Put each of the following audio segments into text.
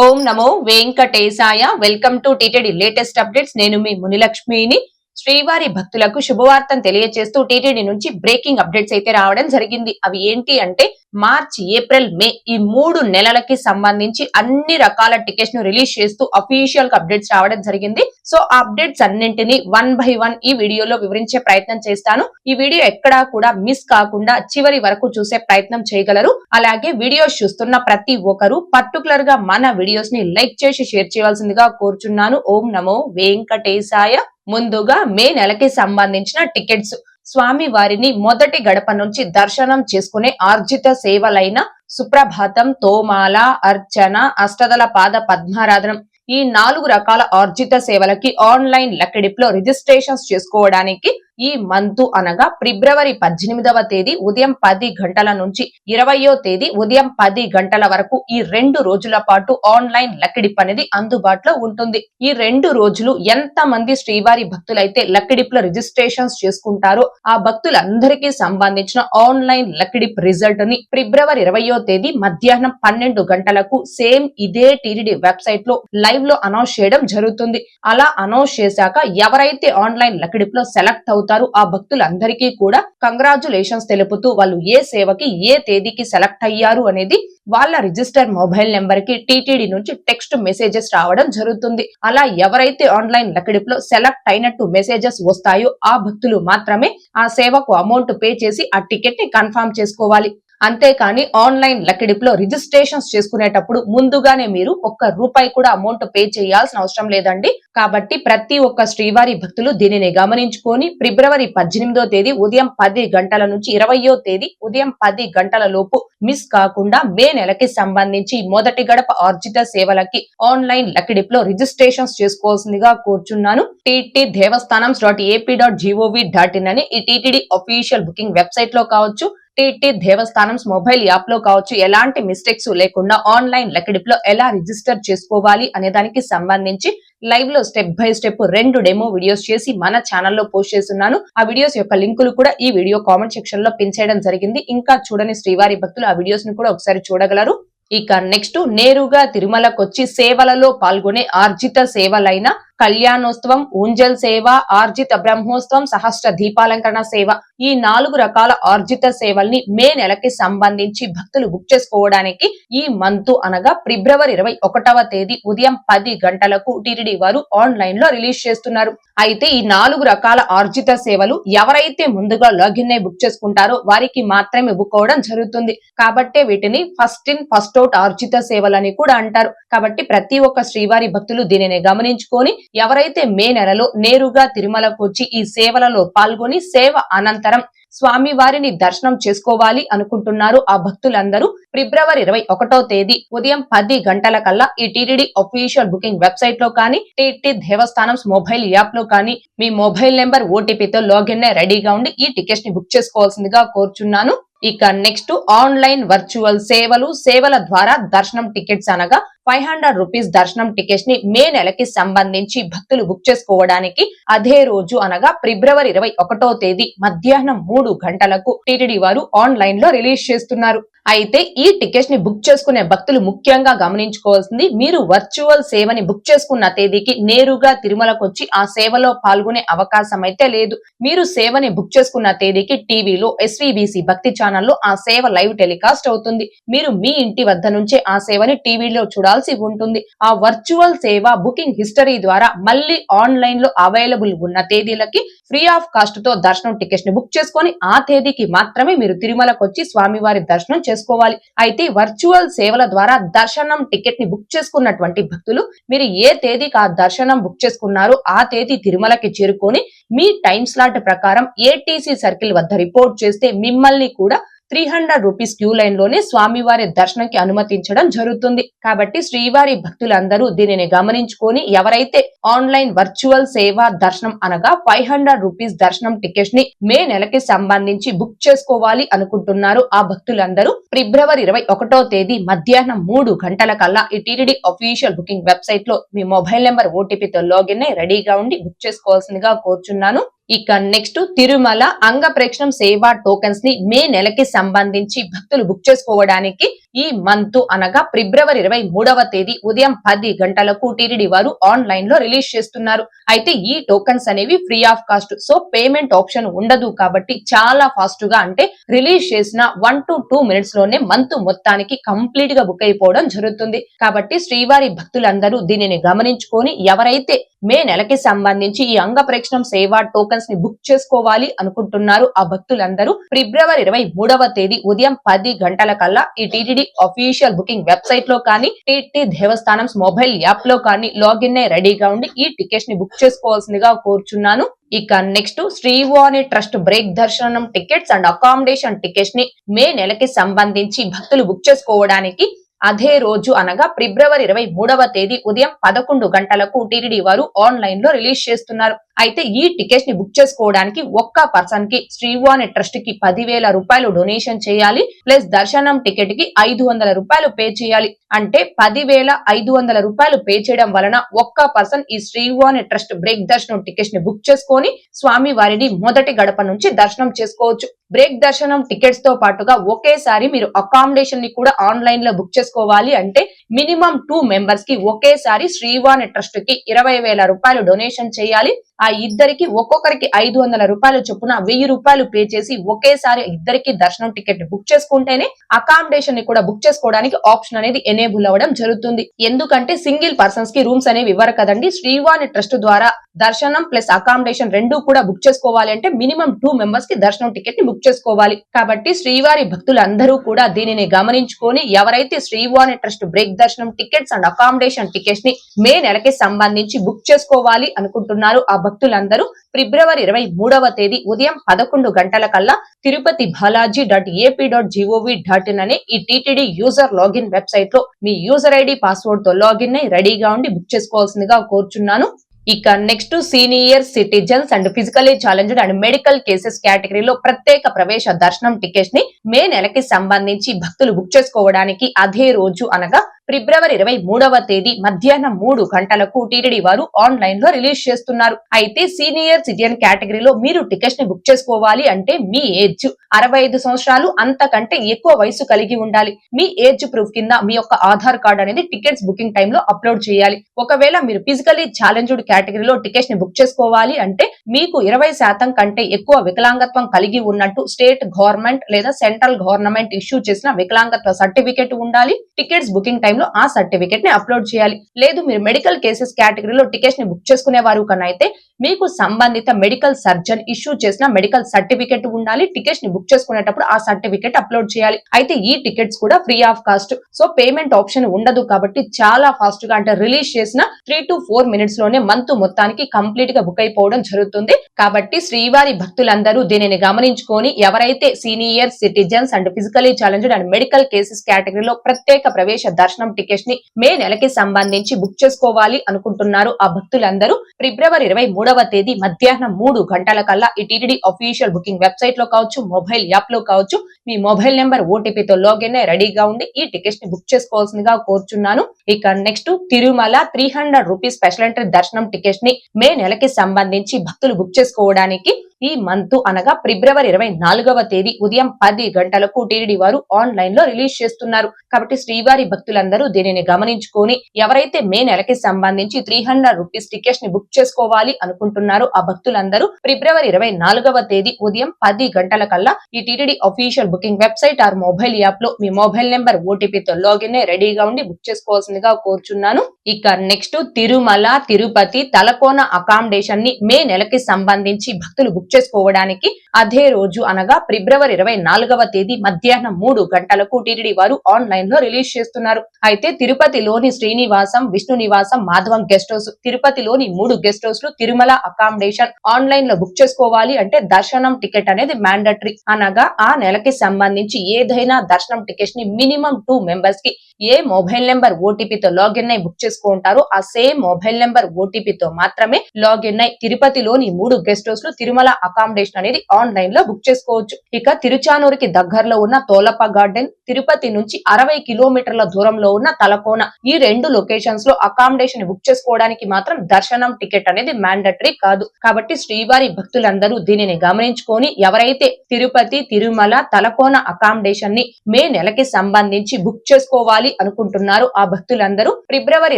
Om Namo Venkatesaya. Welcome to TTD latest updates. నేను మీ మునిలక్ష్మిని. శ్రీవారి భక్తులకు శుభవార్తను తెలియజేస్తూ టీటీడీ నుంచి బ్రేకింగ్ అప్డేట్స్ అయితే రావడం జరిగింది. అవి ఏంటి అంటే మార్చి, ఏప్రిల్, మే ఈ 3 నెలలకి సంబంధించి అన్ని రకాల టికెట్స్ ను రిలీజ్ చేస్తూ అఫీషియల్ అప్డేట్స్ రావడం జరిగింది. సో ఆ అప్డేట్స్ అన్నింటినీ 1 by 1 ఈ వీడియోలో వివరించే ప్రయత్నం చేస్తాను. ఈ వీడియో ఎక్కడా కూడా మిస్ కాకుండా చివరి వరకు చూసే ప్రయత్నం చేయగలరు. అలాగే వీడియోస్ చూస్తున్న ప్రతి ఒక్కరు పర్టికులర్ గా మన వీడియోస్ ని లైక్ చేసి షేర్ చేయవలసిందిగా కోరుచున్నాను. ఓం నమో వెంకటేశాయ. ముందుగా మే నెలకి సంబంధించిన టికెట్స్. స్వామి వారిని మొదటి గడప నుంచి దర్శనం చేసుకునే ఆర్జిత సేవలైన సుప్రభాతం, తోమాల, అర్చన, అష్టదల పాద పద్మారాధనం ఈ 4 రకాల ఆర్జిత సేవలకి ఆన్లైన్ లెక్కడిప్లో రిజిస్ట్రేషన్స్ చేసుకోవడానికి ఈ మంత్ అనగా ఫిబ్రవరి 18వ తేదీ ఉదయం 10 గంటల నుంచి 20వ తేదీ ఉదయం 10 గంటల వరకు ఈ 2 రోజుల పాటు ఆన్లైన్ లెక్కడిప్ అనేది అందుబాటులో ఉంటుంది. ఈ 2 రోజులు ఎంత మంది శ్రీవారి భక్తులైతే లెక్కడిప్ లో రిజిస్ట్రేషన్స్ చేసుకుంటారో ఆ భక్తులందరికీ సంబంధించిన ఆన్లైన్ లెక్కడిప్ రిజల్ట్ ని ఫిబ్రవరి 20వ తేదీ మధ్యాహ్నం 12 గంటలకు సేమ్ ఇదే టీటీడీ వెబ్సైట్ లో లైవ్ లో అనౌన్స్ చేయడం జరుగుతుంది. అలా అనౌన్స్ చేశాక ఎవరైతే ఆన్లైన్ లెక్కడిప్ లో సెలెక్ట్ అవుతారు ఆ భక్తులందరికీ కూడా కంగ్రాచులేషన్స్ తెలుపుతూ వాళ్ళు ఏ సేవకి ఏ తేదీకి సెలెక్ట్ అయ్యారు అనేది వాళ్ళ రిజిస్టర్ మొబైల్ నెంబర్ కి టీటీడీ నుంచి టెక్స్ట్ మెసేజెస్ రావడం జరుగుతుంది. అలా ఎవరైతే ఆన్లైన్ లెక్కడిప్ లో సెలెక్ట్ అయినట్టు మెసేజెస్ వస్తాయో ఆ భక్తులు మాత్రమే ఆ సేవకు అమౌంట్ పే చేసి ఆ టికెట్ ని కన్ఫర్మ్ చేసుకోవాలి. అంతేకాని ఆన్లైన్ లెక్కడిప్ లో రిజిస్ట్రేషన్స్ చేసుకునేటప్పుడు ముందుగానే మీరు ₹1 కూడా అమౌంట్ పే చేయాల్సిన అవసరం లేదండి. కాబట్టి ప్రతి ఒక్క శ్రీవారి భక్తులు దీనిని గమనించుకొని ఫిబ్రవరి 18వ తేదీ ఉదయం 10 గంటల నుంచి 20వ తేదీ ఉదయం 10 గంటల లోపు మిస్ కాకుండా మే నెలకి సంబంధించి మొదటి గడప ఆర్జిత సేవలకి ఆన్లైన్ లెక్కడిప్ లో రిజిస్ట్రేషన్స్ చేసుకోవాల్సిందిగా కోరుచున్నాను. టీటీ దేవస్థానం.ap.gov.in అని ఈ టీటీడీ అఫీషియల్ బుకింగ్ వెబ్సైట్ లో కావచ్చు, టీటీ దేవస్థానం మొబైల్ యాప్ లో కావచ్చు, ఎలాంటి మిస్టేక్స్ లేకుండా ఆన్లైన్ లెక్కడిప్ లో ఎలా రిజిస్టర్ చేసుకోవాలి అనే దానికి సంబంధించి లైవ్ లో step by step 2 demo videos చేసి మన ఛానల్లో పోస్ట్ చేస్తున్నాను. ఆ వీడియోస్ యొక్క లింకులు కూడా ఈ వీడియో కామెంట్ సెక్షన్ లో పిన్ చేయడం జరిగింది. ఇంకా చూడని శ్రీవారి భక్తులు ఆ వీడియోస్ ని కూడా ఒకసారి చూడగలరు. ఇక నెక్స్ట్ నేరుగా తిరుమలకొచ్చి సేవలలో పాల్గొనే ఆర్జిత సేవలైన కళ్యాణోత్సవం, ఊంజల్ సేవ, ఆర్జిత బ్రహ్మోత్సవం, సహస్ర దీపాలంకరణ సేవ ఈ 4 రకాల ఆర్జిత సేవల్ని మే నెలకి సంబంధించి భక్తులు బుక్ చేసుకోవడానికి ఈ మంత్ అనగా ఫిబ్రవరి 21వ తేదీ ఉదయం 10 గంటలకు టీటీడీ వారు ఆన్లైన్ లో రిలీజ్ చేస్తున్నారు. అయితే ఈ 4 రకాల ఆర్జిత సేవలు ఎవరైతే ముందుగా లాగిన్ అయి బుక్ చేసుకుంటారో వారికి మాత్రమే బుక్ అవడం జరుగుతుంది. కాబట్టే వీటిని ఫస్ట్ ఇన్ ఫస్ట్ అవుట్ ఆర్జిత సేవలని కూడా అంటారు. కాబట్టి ప్రతి ఒక్క శ్రీవారి భక్తులు దీనిని గమనించుకొని ఎవరైతే మే నెలలో నేరుగా తిరుమలకు వచ్చి ఈ సేవలలో పాల్గొని సేవ అనంతరం స్వామి వారిని దర్శనం చేసుకోవాలి అనుకుంటున్నారు ఆ భక్తులందరూ ఫిబ్రవరి 21వ తేదీ ఉదయం 10 గంటల కల్లా ఈ టీటీడీ అఫీషియల్ బుకింగ్ వెబ్సైట్ లో కానీ టీటీ దేవస్థానం మొబైల్ యాప్ లో కానీ మీ మొబైల్ నెంబర్ ఓటీపీతో లాగిన్ అయి రెడీగా ఉండి ఈ టికెట్స్ ని బుక్ చేసుకోవాల్సిందిగా కోరుచున్నాను. ఇక నెక్స్ట్ ఆన్లైన్ వర్చువల్ సేవలు. సేవల ద్వారా దర్శనం టికెట్స్ అనగా ₹500 దర్శనం టికెట్స్ ని మే నెలకి సంబంధించి భక్తులు బుక్ చేసుకోవడానికి అదే రోజు అనగా ఫిబ్రవరి 21వ తేదీ మధ్యాహ్నం 3 గంటలకు టీటీడీ వారు ఆన్లైన్ లో రిలీజ్ చేస్తున్నారు. అయితే ఈ టికెట్స్ ని బుక్ చేసుకునే భక్తులు ముఖ్యంగా గమనించుకోవాల్సింది మీరు వర్చువల్ సేవని బుక్ చేసుకున్న తేదీకి నేరుగా తిరుమలకు వచ్చి ఆ సేవలో పాల్గొనే అవకాశం అయితే లేదు. మీరు సేవని బుక్ చేసుకున్న తేదీకి టీవీలో SVBC భక్తి ఛానల్లో ఆ సేవ లైవ్ టెలికాస్ట్ అవుతుంది. మీరు మీ ఇంటి వద్ద నుంచే ఆ సేవని టీవీలో చూడాల్సి ఉంటుంది. ఆ వర్చువల్ సేవ బుకింగ్ హిస్టరీ ద్వారా మళ్ళీ ఆన్లైన్ లో అవైలబుల్ ఉన్న తేదీలకి ఫ్రీ ఆఫ్ కాస్ట్ తో దర్శనం టికెట్స్ ని బుక్ చేసుకొని ఆ తేదీకి మాత్రమే మీరు తిరుమలకు వచ్చి స్వామివారి దర్శనం చేసుకోవాలి. అయితే వర్చువల్ సేవల ద్వారా దర్శనం టికెట్ ని బుక్ చేసుకున్నటువంటి భక్తులు మీరు ఏ తేదీకి ఆ దర్శనం బుక్ చేసుకున్నారో ఆ తేదీ తిరుమలకి చేరుకొని మీ టైం స్లాట్ ప్రకారం ఏటీసీ సర్కిల్ వద్ద రిపోర్ట్ చేస్తే మిమ్మల్ని కూడా ₹300 క్యూ లైన్ లోనే స్వామివారి దర్శనంకి అనుమతించడం జరుగుతుంది. కాబట్టి శ్రీవారి భక్తులందరూ దీనిని గమనించుకొని ఎవరైతే ఆన్లైన్ వర్చువల్ సేవ దర్శనం అనగా ₹500 దర్శనం టికెట్స్ ని మే నెలకి సంబంధించి బుక్ చేసుకోవాలి అనుకుంటున్నారు ఆ భక్తులందరూ ఫిబ్రవరి 21వ తేదీ మధ్యాహ్నం 3 గంటల కల్లా ఈ టీటీడీ అఫీషియల్ బుకింగ్ వెబ్సైట్ లో మీ మొబైల్ నెంబర్ ఓటీపీతో లాగిన్ అయి రెడీగా ఉండి బుక్ చేసుకోవాల్సిందిగా కోరుచున్నాను. ఇక నెక్స్ట్ తిరుమల అంగ ప్రేక్షణం సేవా టోకెన్స్ ని మే నెలకి సంబంధించి భక్తులు బుక్ చేసుకోవడానికి ఈ మంత్ అనగా ఫిబ్రవరి 23వ తేదీ ఉదయం 10 గంటలకు టీటీడీ వారు ఆన్లైన్ లో రిలీజ్ చేస్తున్నారు. అయితే ఈ టోకెన్స్ అనేవి free of cost, so payment option ఉండదు కాబట్టి చాలా ఫాస్ట్ గా అంటే రిలీజ్ చేసిన 1 to 2 మినిట్స్ లోనే మంత్ మొత్తానికి కంప్లీట్ గా బుక్ అయిపోవడం జరుగుతుంది. కాబట్టి శ్రీవారి భక్తులందరూ దీనిని గమనించుకొని ఎవరైతే మే నెలకి సంబంధించి ఈ అంగ ప్రేక్షణం సేవా టోకెన్స్ ని బుక్ చేసుకోవాలి అనుకుంటున్నారు ఆ భక్తులందరూ ఫిబ్రవరి 23వ తేదీ ఉదయం 10 గంటల కల్లా ఈ టీటీడీ అఫీషియల్ బుకింగ్ వెబ్సైట్ లో కానీ టీటీ దేవస్థానం మొబైల్ యాప్ లో కానీ లాగిన్ అయి రెడీగా ఉండి ఈ టికెట్స్ ని బుక్ చేసుకోవాల్సిందిగా కోరుచున్నాను. ఇక నెక్స్ట్ శ్రీవాణి ట్రస్ట్ బ్రేక్ దర్శనం టికెట్స్ అండ్ అకామిడేషన్ టికెట్స్ ని మే నెలకి సంబంధించి భక్తులు బుక్ చేసుకోవడానికి అదే రోజు అనగా ఫిబ్రవరి 23వ తేదీ ఉదయం 11 గంటలకు టీటీడీ వారు ఆన్లైన్ లో రిలీజ్ చేస్తున్నారు. అయితే ఈ టికెట్స్ ని బుక్ చేసుకోవడానికి ఒక్క పర్సన్ కి శ్రీవాణి ట్రస్ట్ కి 10,000 రూపాయలు డొనేషన్ చేయాలి. ప్లస్ దర్శనం టికెట్ కి 500 రూపాయలు పే చేయాలి. అంటే 10,500 రూపాయలు పే చేయడం వలన ఒక్క పర్సన్ ఈ శ్రీవాణి ట్రస్ట్ బ్రేక్ దర్శనం టికెట్స్ ని బుక్ చేసుకొని స్వామి వారిని మొదటి గడప నుంచి దర్శనం చేసుకోవచ్చు. బ్రేక్ దర్శనం టికెట్స్ తో పాటుగా ఒకేసారి మీరు అకామిడేషన్ ని కూడా ఆన్లైన్ లో బుక్ చేసుకోవాలి అంటే మినిమం 2 మెంబర్స్ కి ఒకేసారి శ్రీవాణి ట్రస్ట్ కి 20,000 రూపాయలు డొనేషన్ చేయాలి. ఆ ఇద్దరికి ఒక్కొక్కరికి 500 రూపాయలు చొప్పున 1000 రూపాయలు పే చేసి ఒకేసారి ఇద్దరికి దర్శనం టికెట్ బుక్ చేసుకుంటేనే అకామిడేషన్ ని కూడా బుక్ చేసుకోవడానికి ఆప్షన్ అనేది ఎనేబుల్ అవ్వడం జరుగుతుంది. ఎందుకంటే సింగిల్ పర్సన్స్ కి రూమ్స్ అనేవి ఇవ్వరు కదండి. శ్రీవాణి ట్రస్ట్ ద్వారా దర్శనం ప్లస్ అకామిడేషన్ రెండు కూడా బుక్ చేసుకోవాలి అంటే మినిమం 2 మెంబర్స్ కి దర్శనం టికెట్ ని బుక్ చేసుకోవాలి. కాబట్టి శ్రీవారి భక్తులందరూ కూడా దీనిని గమనించుకొని ఎవరైతే శ్రీవాణి ట్రస్ట్ బ్రేక్ దర్శనం టికెట్స్ అండ్ అకామిడేషన్ టికెట్స్ ని మే నెలకి సంబంధించి బుక్ చేసుకోవాలి అనుకుంటున్నారు ఆ భక్తులందరూ ఫిబ్రవరి 23వ తేదీ ఉదయం 11 గంటల కల్లా తిరుపతి balaji.ap.gov.in అనే ఈ టీటీడీ యూజర్ లాగిన్ వెబ్సైట్ లో మీ యూజర్ ఐడి పాస్వర్డ్ తో లాగిన్ అయి రెడీగా ఉండి బుక్ చేసుకోవాల్సిందిగా కోరుచున్నాను. ఇక next senior citizens and physically challenged and medical cases కేటగిరీలో ప్రత్యేక ప్రవేశ దర్శనం టికెట్స్ ని మే నెలకి సంబంధించి భక్తులు బుక్ చేసుకోవడానికి అదే రోజు అనగా ఫిబ్రవరి 23వ తేదీ మధ్యాహ్నం 3 గంటలకు టీటీడీ వారు ఆన్లైన్ లో రిలీజ్ చేస్తున్నారు. అయితే సీనియర్ సిటిజన్ కేటగిరీలో మీరు టికెట్స్ ని బుక్ చేసుకోవాలి అంటే మీ ఏజ్ 65 సంవత్సరాలు అంతకంటే ఎక్కువ వయసు కలిగి ఉండాలి. మీ ఏజ్ ప్రూఫ్ కింద మీ యొక్క ఆధార్ కార్డ్ అనేది టికెట్స్ బుకింగ్ టైమ్ లో అప్లోడ్ చేయాలి. ఒకవేళ మీరు ఫిజికలీ ఛాలెంజ్డ్ కేటగిరీలో టికెట్స్ ని బుక్ చేసుకోవాలి అంటే మీకు 20% కంటే ఎక్కువ వికలాంగత్వం కలిగి ఉన్నట్టు స్టేట్ గవర్నమెంట్ లేదా సెంట్రల్ గవర్నమెంట్ ఇష్యూ చేసిన వికలాంగత్వ సర్టిఫికేట్ ఉండాలి. టికెట్స్ బుకింగ్ టైమ్ లో ఆ సర్టిఫికేట్ ని అప్లోడ్ చేయాలి. లేదు మీరు మెడికల్ కేసెస్ కేటగిరీలో టికెట్స్ ని బుక్ చేసుకునే వారు కన్నా అయితే మీకు సంబంధిత మెడికల్ సర్జన్ ఇష్యూ చేసిన మెడికల్ సర్టిఫికేట్ ఉండాలి. టికెట్స్ ని బుక్ చేసుకునేటప్పుడు ఆ సర్టిఫికేట్ అప్లోడ్ చేయాలి. అయితే ఈ టికెట్స్ కూడా free of cost, so payment option ఉండదు కాబట్టి చాలా ఫాస్ట్ గా అంటే రిలీజ్ చేసిన 3 to 4 మినిట్స్ లోనే మంత్ మొత్తానికి కంప్లీట్ గా బుక్ అయిపోవడం జరుగుతుంది. కాబట్టి శ్రీవారి భక్తులందరూ దీనిని గమనించుకొని ఎవరైతే senior citizens and physically challenged and medical cases కేటగిరీలో ప్రత్యేక ప్రవేశ దర్శనం టికెట్స్ ని మే నెలకి సంబంధించి బుక్ చేసుకోవాలి అనుకుంటున్నారు ఆ భక్తులందరూ ఫిబ్రవరి 23వ తేదీ మధ్యాహ్నం 3 గంటల కల్లా ఈ టీటీడీ అఫీషియల్ బుకింగ్ వెబ్సైట్ లో కావచ్చు, మొబైల్ యాప్ లో కావచ్చు, మీ మొబైల్ నెంబర్ ఓటీపీతో లాగిన్ అయి రెడీగా ఉండి ఈ టికెట్స్ ని బుక్ చేసుకోవాల్సిందిగా కోరుచున్నాను. ఇక next Tirumala 300 rupees special entry దర్శనం టికెట్స్ ని మే నెలకి సంబంధించి భక్తులు బుక్ చేసుకోవడానికి ఈ మంత్ అనగా ఫిబ్రవరి 24వ తేదీ ఉదయం 10 గంటలకు టీటీడీ వారు ఆన్లైన్ లో రిలీజ్ చేస్తున్నారు. కాబట్టి శ్రీవారి భక్తులందరూ దీనిని గమనించుకొని ఎవరైతే మే నెలకి సంబంధించి 300 రూపీస్ టికెట్స్ ని బుక్ చేసుకోవాలి అనుకుంటున్నారో ఆ భక్తులందరూ ఫిబ్రవరి 24వ తేదీ ఉదయం 10 గంటల కల్లా ఈ TTD official booking website or mobile app లో మీ మొబైల్ నెంబర్ ఓటీపీతో లాగిన్ అయి రెడీగా ఉండి బుక్ చేసుకోవాల్సిందిగా కోరుచున్నాను. ఇక నెక్స్ట్ తిరుమల తిరుపతి తలకోన అకామిడేషన్ ని మే నెలకి సంబంధించి భక్తులు బుక్ చేసుకోవడానికి అదే రోజు అనగా ఫిబ్రవరి 24వ తేదీ మధ్యాహ్నం 3 గంటలకు టీటీడీ వారు ఆన్లైన్ లో రిలీజ్ చేస్తున్నారు. అయితే తిరుపతిలోని శ్రీనివాసం, విష్ణు నివాసం, మాధవం గెస్ట్ హౌస్, తిరుపతిలోని 3 గెస్ట్ హౌస్ లు తిరుమల అకామిడేషన్ ఆన్లైన్ లో బుక్ చేసుకోవాలి అంటే దర్శనం టికెట్ అనేది మ్యాండటరీ. అనగా ఆ నెలకి సంబంధించి ఏదైనా దర్శనం టికెట్స్ ని మినిమం 2 మెంబర్స్ కి ఏ మొబైల్ నెంబర్ ఓటీపీతో లాగిన్ అయి బుక్ చేసుకుంటారో ఆ సేమ్ మొబైల్ నెంబర్ ఓటీపీతో మాత్రమే లాగిన్ అయి తిరుపతిలోని 3 గెస్ట్ హౌస్ లు తిరుమల అకామిడేషన్ అనేది ఆన్లైన్ లో బుక్ చేసుకోవచ్చు. ఇక తిరుచానూరుకి దగ్గరలో ఉన్న తోలప గార్డెన్, తిరుపతి నుంచి 60 కిలోమీటర్ల దూరంలో ఉన్న తలకోన, ఈ రెండు లొకేషన్స్ లో అకామిడేషన్ బుక్ చేసుకోవడానికి మాత్రం దర్శనం టికెట్ అనేది మ్యాండటరీ కాదు. కాబట్టి శ్రీవారి భక్తులందరూ దీనిని గమనించుకొని ఎవరైతే తిరుపతి, తిరుమల, తలకోన అకామిడేషన్ ని మే నెలకి సంబంధించి బుక్ చేసుకోవాలి అనుకుంటున్నారు ఆ భక్తులందరూ ఫిబ్రవరి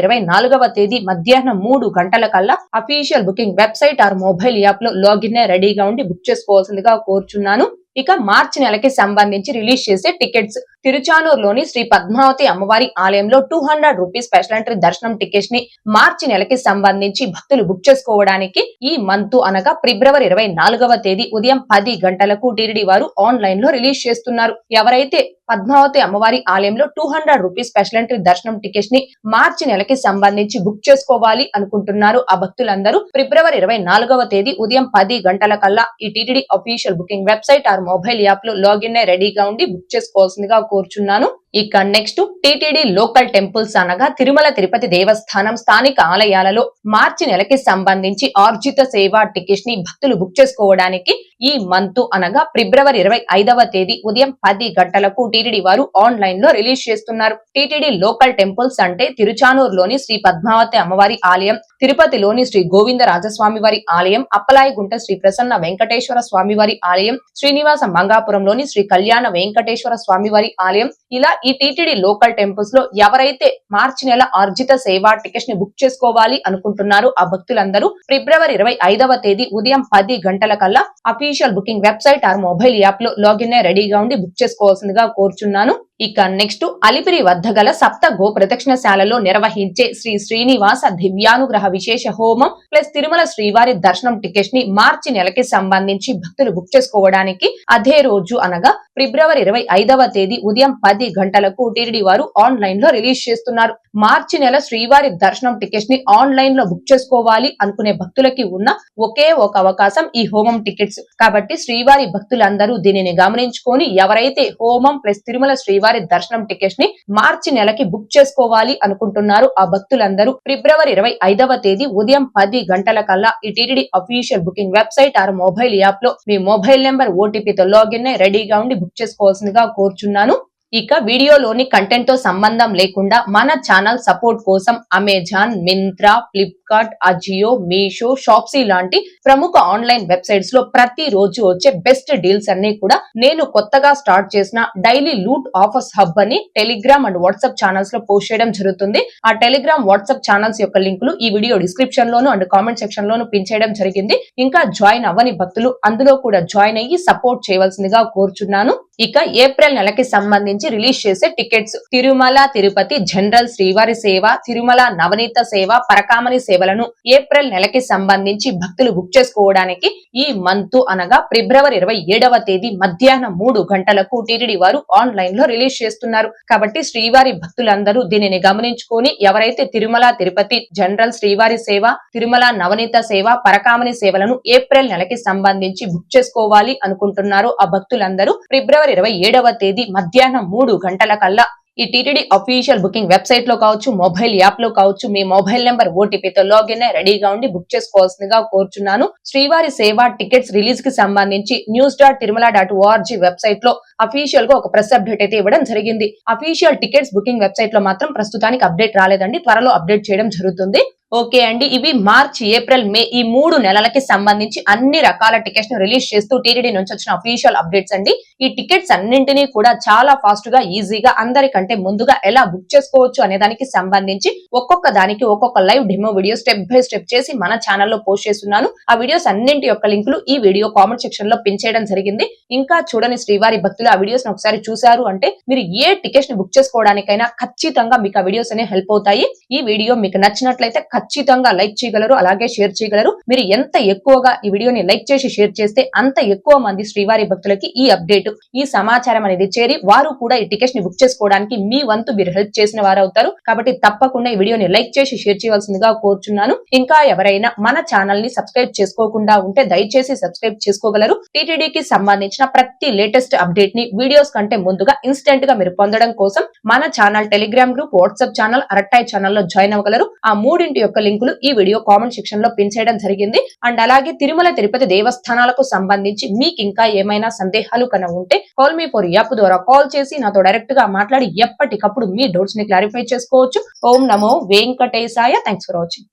24వ తేదీ మధ్యాహ్నం 3 గంటల కల్లా official booking website or mobile app లో లాగిన్ రెడీగా ఉండి బుక్ చేసుకోవాల్సిందిగా కోరుచున్నాను. ఇక మార్చి నెలకి సంబంధించి రిలీజ్ చేసే టికెట్స్, తిరుచానూరులోని శ్రీ పద్మావతి అమ్మవారి ఆలయంలో 200 రూపీస్ స్పెషల్ ఎంట్రీ దర్శనం టికెట్స్ ని మార్చి నెలకి సంబంధించి భక్తులు బుక్ చేసుకోవడానికి ఈ మంత్ అనగా ఫిబ్రవరి 24వ తేదీ ఉదయం 10 గంటలకు టీటీడీ వారు ఆన్లైన్ లో రిలీజ్ చేస్తున్నారు. ఎవరైతే పద్మావతి అమ్మవారి ఆలయంలో 200 రూపీస్ స్పెషల్ ఎంట్రీ దర్శనం టికెట్స్ ని మార్చి నెలకి సంబంధించి బుక్ చేసుకోవాలి అనుకుంటున్నారు ఆ భక్తులందరూ ఫిబ్రవరి 24వ తేదీ ఉదయం 10 గంటల కల్లా ఈ TTD official booking website or mobile app లో లాగిన్ రెడీగా ఉండి బుక్ చేసుకోవాల్సిందిగా కోరుచున్నాను. ఇక నెక్స్ట్ టీటీడీ లోకల్ టెంపుల్స్ అనగా తిరుమల తిరుపతి దేవస్థానం స్థానిక ఆలయాలలో మార్చి నెలకి సంబంధించి ఆర్జిత సేవ టికెట్స్ ని భక్తులు బుక్ చేసుకోవడానికి ఈ మంత్ అనగా ఫిబ్రవరి 25వ తేదీ ఉదయం 10 గంటలకు టీటీడీ వారు ఆన్లైన్ లో రిలీజ్ చేస్తున్నారు. టీటీడీ లోకల్ టెంపుల్స్ అంటే తిరుచానూరులోని శ్రీ పద్మావతి అమ్మవారి ఆలయం, తిరుపతిలోని శ్రీ గోవింద రాజస్వామి వారి ఆలయం, అప్పలాయగుంట శ్రీ ప్రసన్న వెంకటేశ్వర స్వామి వారి ఆలయం, శ్రీనివాస మంగాపురంలోని శ్రీ కళ్యాణ వెంకటేశ్వర స్వామి వారి ఆలయం, ఇలా ఈ టీటీడీ లోకల్ టెంపుల్స్ లో ఎవరైతే మార్చి నెల ఆర్జిత సేవ టికెట్స్ ని బుక్ చేసుకోవాలి అనుకుంటున్నారో ఆ భక్తులందరూ ఫిబ్రవరి 25వ తేదీ ఉదయం 10 గంటల కల్లా official booking website or mobile app లో లాగిన్ రెడీగా ఉండి బుక్ చేసుకోవాల్సిందిగా కోరుచున్నాను. ఇక నెక్స్ట్ అలిపిరి వద్ద గల సప్త గో ప్రదక్షిణశాలలో నిర్వహించే శ్రీ శ్రీనివాస దివ్యానుగ్రహ విశేష హోమం ప్లస్ తిరుమల శ్రీవారి దర్శనం టికెట్స్ ని మార్చి నెలకి సంబంధించి భక్తులు బుక్ చేసుకోవడానికి అదే రోజు అనగా ఫిబ్రవరి 25వ తేదీ ఉదయం 10 గంటలకు టీటీడీ వారు ఆన్లైన్ లో రిలీజ్ చేస్తున్నారు. మార్చి నెల శ్రీవారి దర్శనం టికెట్స్ ని ఆన్లైన్ లో బుక్ చేసుకోవాలి అనుకునే భక్తులకి ఉన్న ఒకే ఒక అవకాశం ఈ హోమం టికెట్స్. కాబట్టి శ్రీవారి భక్తులందరూ దీనిని గమనించుకొని ఎవరైతే హోమం ప్లస్ తిరుమల శ్రీవారి దర్శనం టికెట్స్ ని మార్చి నెలకి బుక్ చేసుకోవాలి అనుకుంటున్నారు ఆ భక్తులందరూ ఫిబ్రవరి 25వ తేదీ ఉదయం 10 గంటల కల్లా ఈ TTD official booking website or mobile app లో మీ మొబైల్ నెంబర్ ఓటీపీతో లాగిన్ రెడీగా ఉండి బుక్ చేసుకోవాల్సిందిగా కోరుచున్నాను. ఇక వీడియోలోని కంటెంట్ తో సంబంధం లేకుండా మన ఛానల్ సపోర్ట్ కోసం అమెజాన్, మింత్రా, ఫ్లిప్కార్ట్, అజియో, మీషో, షాప్సీ లాంటి ప్రముఖ ఆన్లైన్ వెబ్సైట్స్ లో ప్రతి రోజు వచ్చే బెస్ట్ డీల్స్ అన్ని కూడా నేను కొత్తగా స్టార్ట్ చేసిన డైలీ లూట్ ఆఫర్స్ హబ్ అని టెలిగ్రామ్ అండ్ వాట్సాప్ ఛానల్స్ లో పోస్ట్ చేయడం జరుగుతుంది. ఆ టెలిగ్రామ్, వాట్సాప్ ఛానల్స్ యొక్క లింకులు ఈ video description loan and comment section loan pin చేయడం జరిగింది. ఇంకా జాయిన్ అవ్వని భక్తులు అందులో కూడా జాయిన్ అయ్యి సపోర్ట్ చేయవలసిందిగా కోరుచున్నాను. ఇక ఏప్రిల్ నెలకి సంబంధించి రిలీజ్ చేసే టికెట్స్, తిరుమల తిరుపతి జనరల్ శ్రీవారి సేవ, తిరుమల నవనీత సేవ, పరకామణి సేవలను ఏప్రిల్ నెలకి సంబంధించి భక్తులు బుక్ చేసుకోవడానికి ఈ మంత్ అనగా ఫిబ్రవరి 27వ తేదీ మధ్యాహ్నం 3 గంటలకు టీటీడీ వారు ఆన్లైన్ లో రిలీజ్ చేస్తున్నారు. కాబట్టి శ్రీవారి భక్తులందరూ దీనిని గమనించుకొని ఎవరైతే తిరుమల తిరుపతి జనరల్ శ్రీవారి సేవ, తిరుమల నవనీత సేవ, పరకామణి సేవలను ఏప్రిల్ నెలకి సంబంధించి బుక్ చేసుకోవాలి అనుకుంటున్నారో ఆ భక్తులందరూ ఫిబ్రవరి 27వ తేదీ మధ్యాహ్నం 3 గంటల కల్లా ఈ టీటీడీ అఫీషియల్ బుకింగ్ వెబ్సైట్ లో కావచ్చు, మొబైల్ యాప్ లో కావచ్చు, మీ మొబైల్ నెంబర్ ఓటీపీతో లాగిన్ రెడీగా ఉండి బుక్ చేసుకోవాల్సిందిగా కోరుచున్నాను. శ్రీవారి సేవ టికెట్స్ రిలీజ్ కి సంబంధించి news.tirumala.org వెబ్సైట్ లో అఫీషియల్ గా ఒక ప్రెస్ అప్డేట్ అయితే ఇవ్వడం జరిగింది. అఫీషియల్ టికెట్స్ బుకింగ్ వెబ్సైట్ లో మాత్రం ప్రస్తుతానికి అప్డేట్ రాలేదండి, త్వరలో అప్డేట్ చేయడం జరుగుతుంది. ఓకే అండి, ఇవి మార్చి, ఏప్రిల్, మే ఈ 3 నెలలకి సంబంధించి అన్ని రకాల టికెట్స్ ను రిలీజ్ చేస్తూ టీటీడీ నుంచి వచ్చిన అఫీషియల్ అప్డేట్స్ అండి. ఈ టికెట్స్ అన్నింటినీ కూడా చాలా ఫాస్ట్ గా, ఈజీగా, అందరికంటే ముందుగా ఎలా బుక్ చేసుకోవచ్చు అనే దానికి సంబంధించి ఒక్కొక్క దానికి ఒక్కొక్క live demo video step by step చేసి మన ఛానల్లో పోస్ట్ చేస్తున్నాను. ఆ వీడియోస్ అన్నింటి యొక్క లింకులు ఈ వీడియో కామెంట్ సెక్షన్ లో పిన్ చేయడం జరిగింది. ఇంకా చూడని శ్రీవారి భక్తులు ఆ వీడియోస్ ఒకసారి చూసారు అంటే మీరు ఏ టికెట్స్ ని బుక్ చేసుకోవడానికైనా ఖచ్చితంగా మీకు ఆ వీడియోస్ అనేవి హెల్ప్ అవుతాయి. ఈ వీడియో మీకు నచ్చినట్లయితే ఖచ్చితంగా లైక్ చేయగలరు, అలాగే షేర్ చేయగలరు. మీరు ఎంత ఎక్కువగా ఈ వీడియోని లైక్ చేసి షేర్ చేస్తే అంత ఎక్కువ మంది శ్రీవారి భక్తులకి ఈ అప్డేట్, ఈ సమాచారం అనేది చేరి వారు కూడా ఈ టికెట్స్ ని బుక్ చేసుకోవడానికి మీ వంతు మీరు హెల్ప్ చేసిన వారు అవుతారు. కాబట్టి తప్పకుండా ఈ వీడియోని లైక్ చేసి షేర్ చేయవలసిందిగా కోరుచున్నాను. ఇంకా ఎవరైనా మన ఛానల్ ని సబ్స్క్రైబ్ చేసుకోకుండా ఉంటే దయచేసి సబ్స్క్రైబ్ చేసుకోగలరు. టీటీడీకి సంబంధించిన ప్రతి లేటెస్ట్ అప్డేట్ ని వీడియోస్ కంటే ముందుగా ఇన్స్టెంట్ గా మీరు పొందడం కోసం మన channel Telegram group, WhatsApp channel, Arattai channel లో జాయిన్ అవ్వగలరు. ఆ మూడింటి యొక్క లింకులు ఈ వీడియో కామెంట్ సెక్షన్ లో పిన్ చేయడం జరిగింది. అండ్ అలాగే తిరుమల తిరుపతి దేవస్థానాలకు సంబంధించి మీకు ఇంకా ఏమైనా సందేహాలు కనుక ఉంటే కాల్ మీ ఫర్ యాప్ ద్వారా కాల్ చేసి నాతో డైరెక్ట్ గా మాట్లాడి ఎప్పటికప్పుడు మీ డౌట్స్ ని క్లారిఫై చేసుకోవచ్చు. ఓం నమో వెంకటేశాయ. Thanks for watching.